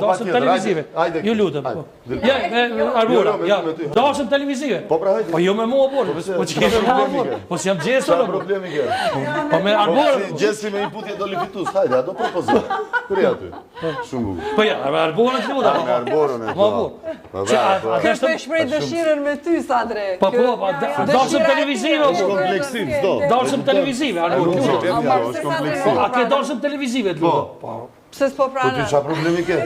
Dashëm televizive. Ju lutem. Ja, Arbora, ja. Dashëm televizive. Po pra hajde. Po jo me mua bol. Po ç'ke problem? Po si jam gjesto. Çfarë problemi ke? Po me Arbora. Gjesi me një putje do lifitus. Hajde, ato propozoj. Kur ja ty? Shumë bukur. Po ja, Arbora të lutem. Me Arborën e. Po. Kjo po e shpreh dëshirën me ty, Sadre. Po, dashëm televizive. Është kompleksim çdo. Dashëm televizive, Arbora. Është kompleksim. A ke dashëm televizive të lutem? Po. Pse s'po Po pranë? ti çfarë problemi ke?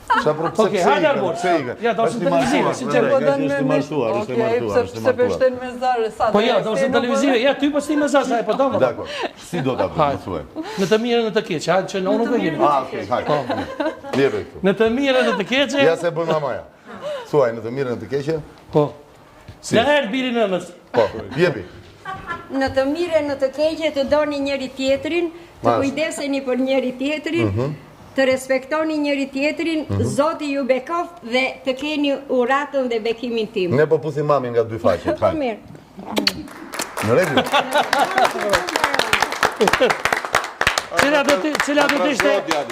Çfarë problemi? Okej, hajde Arbora. Ja, dashëm televizive, si çfarë? Është martuar, është martuar, është Pse përshten me zare, Sadre? Po ja, dashëm televizive. Ja, ty po sti me zasaj, po dom. Dakor. Si do ta bëj, thuaj. Në të mirën e të keqe, hajde që nuk e kemi. Okej, hajde. Jepë këtu. Në të mirën e të keqe. Ja se bën mamaja. Thuaj në të mirën e të keqe? Po. Në herë biri nënës. Po, jepi. Në të mire, në të keqe, të doni njëri tjetrin, të kujdeseni për njëri tjetrin, të respektoni njëri tjetrin, Zoti ju bekoft dhe të keni uratën dhe bekimin tim. Ne po puthim mami nga dy faqe. Po mirë. Në rregull.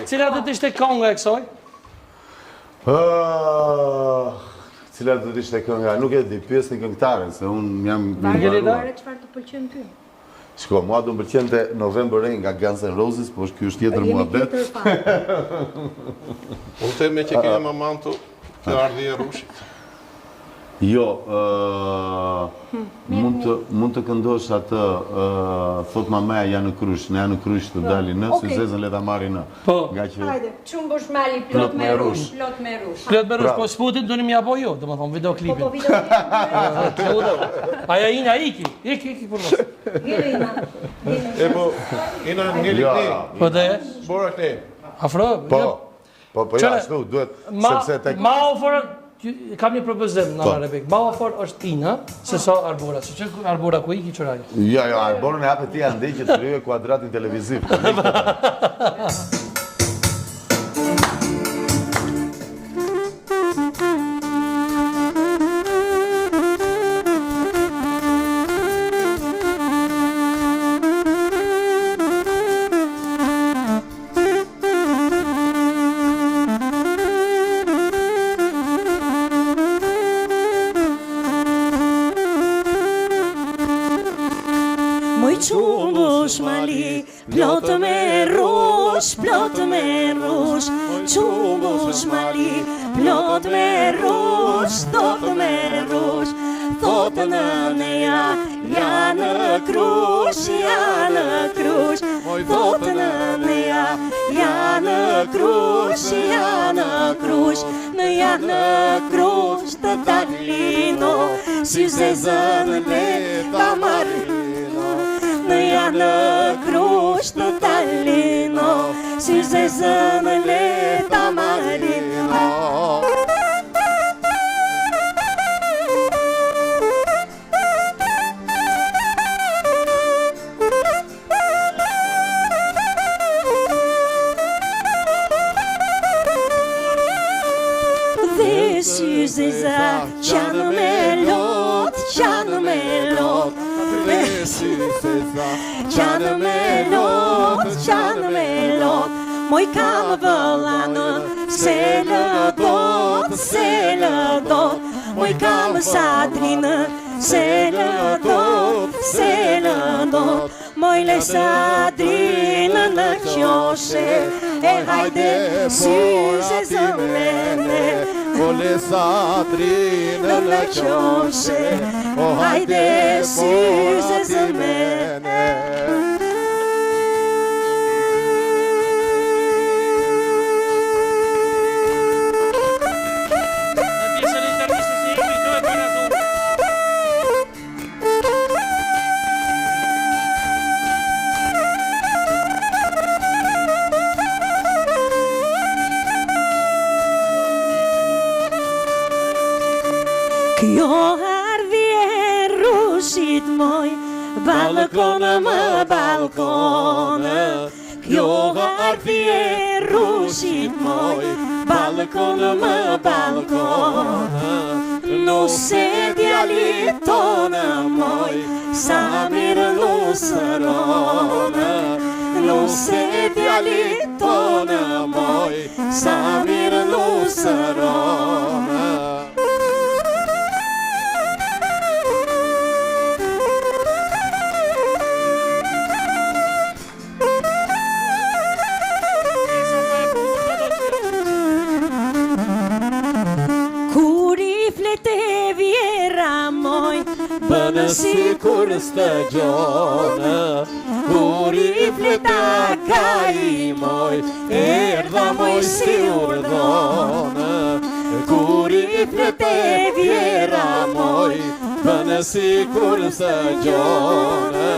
Cila do të ishte konga e kësaj? Cila do të ishte kënga? Nuk e di, pyes një këngëtare, se unë jam... Varet çfarë të pëlqen ty? Shko, mua do më pëlqente November Rain nga Guns N' Roses, po ky është tjetër muhabet. Unë të me që kene mamantu, kjo ardhi e rushit. Jo, mund të këndosh atë, thot mamaja janë në krysh, në janë në krysh të dali në, si zezën le ta marri në. Hajde, çumbush mali plot me rush, plot me rush. Plot me rush, po sputin do një apo jo, do më thonë videoklipin. Po videoklipin. Aja ina iki për mos. E po, ina një likni. Po dhe? Bora këne. Afro? Po ja, ashtu, duhet, sepse tek... Ma ofor, kam një propozim në Arabik. Ma ofor është tina, se sa Arbora. Se që Arbora ku iki qëraj? Ja, Arborën e hape ti andej që të kryve kuadratin televiziv. Qumbush mali, plot me rush, qumbush mali, plot me rush, thot nëneja, janë krush, thot nëneja, janë krush, në janë krush të talino, si zezën le ta marrino. Në janë krush të talino, si zezën le ta marrino. Dhe si zeza qanë me lot, qanë me lot, moj kam vëllanë, se lë dot, moj kam Sadrinë, se lë dot, moj le Sadrinë në qoshe, e hajde si zezën mene, o le Sadrinë në qoshe, hajde si zezën mene. Kjo ardhje rushit moj, balkonë më balkonë. Kjo ardhje rushit moj, balkonë më balkonë. Nuse djalit tonë moj, sa mirë nusëronë. se djalit tonë moj, sa mirë lusëronë. Kur i flete vjera moj, bënë si kur s'të gjonë. Kur i fleta ka i moj, erdha moj si urdhonë. Kur i flete vjera moj, bënë si kur s'të gjonë.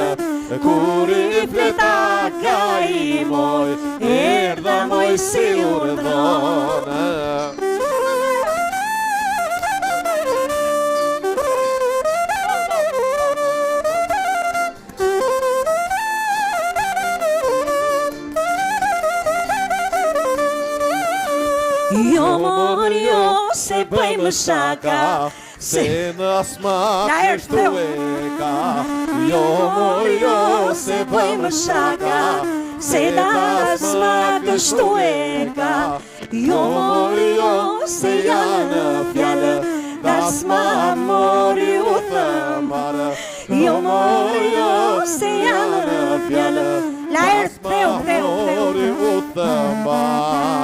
Kur i fleta ka i moj, erdha moj si urdhonë. Jo mor jo se bëjmë shaka, se në asma kështu e ka. Jo mor jo se bëjmë shaka, se në asma kështu e ka. Jo mor jo se janë fjallë, dasma mori u thëmbarë. Jo mor jo se janë fjallë, dasma mori u thëmbarë.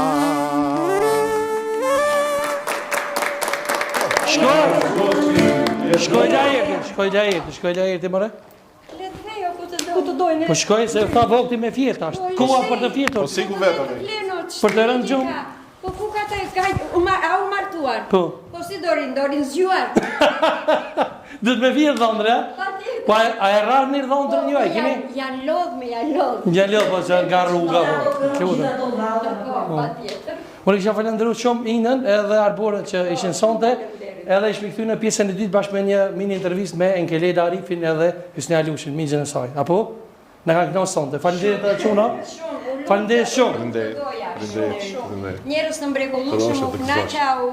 Shkoj lajeti, more? Le të vejo ku të dojnë. Po shkoj se tha vogti me fjetë ashtë. Koha për të fjetur. Po sigur vetëm. Për të rënë gjumë. Po ku ka të a u martuar? Po. Po si dorin zgjuar. Dhëtë me fjetë dhëndre, po a e rarë një dhëndre një, e kini? Janë lodhë. Janë lodhë, po që nga rruga, po. Pa tjetër. Unë kisha falendëru shumë Inën edhe Arborët që ishin sonte, edhe ishmi këthy në pjesën e ditë bashkë me një mini intervist me Enkeleda Arifin edhe Hysnia Lushin, migjën e saj. Apo? Në ka kënohë sonte. Falenderit edhe quna? Falenderit shumë. Njerës të mbrekullushëm u knaqa u...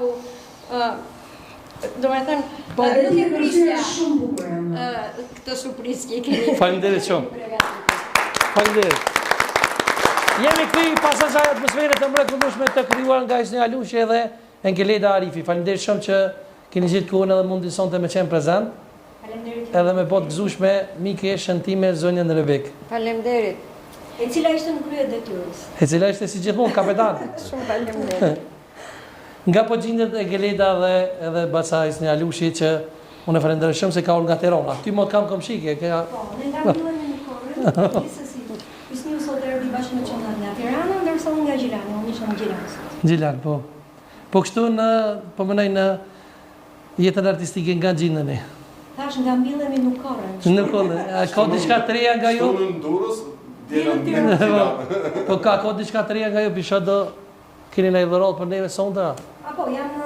Do me thënë, nuk e prisja këtë surprizë që i keni. Falenderit shumë. Falenderit. Jemi këthy pas asaj atmosfere të mrekullueshme të krijuar nga Hysnia Lushi edhe Enkeleda Arifi. Falenderit shumë që keni gjetë kohën edhe mundin sonte me qenë prezent. Faleminderit. Edhe me botë gëzueshme mike shëntime zonjën Rebek. Faleminderit. E cila ishte në krye detyrës? E cila ishte si gjithmonë kapetan. Shumë faleminderit. Nga po gjendet Enkeleda dhe edhe baca Hysnia Lushi që unë e falenderoj shumë se ka unë nga Tirana. Ty më kam komshike. Po, ne nga duhet në korë, gjithsesi. Hysniu sot erdhi bashkë me çonat nga Tirana, ndërsa unë nga Gjilani, unë isha në Gjilan. Gjilan, po. Po kështu në, po mënoj në jetën artistike nga gjinëni. Thash nga mbillemi nuk korën. Nuk kone, ka diçka të reja nga ju? Shtunën në Durrës, djelën në Gjilan. Po ka diçka të reja nga ju, pisha do keni në i dhërol për neve sonda? Apo, janë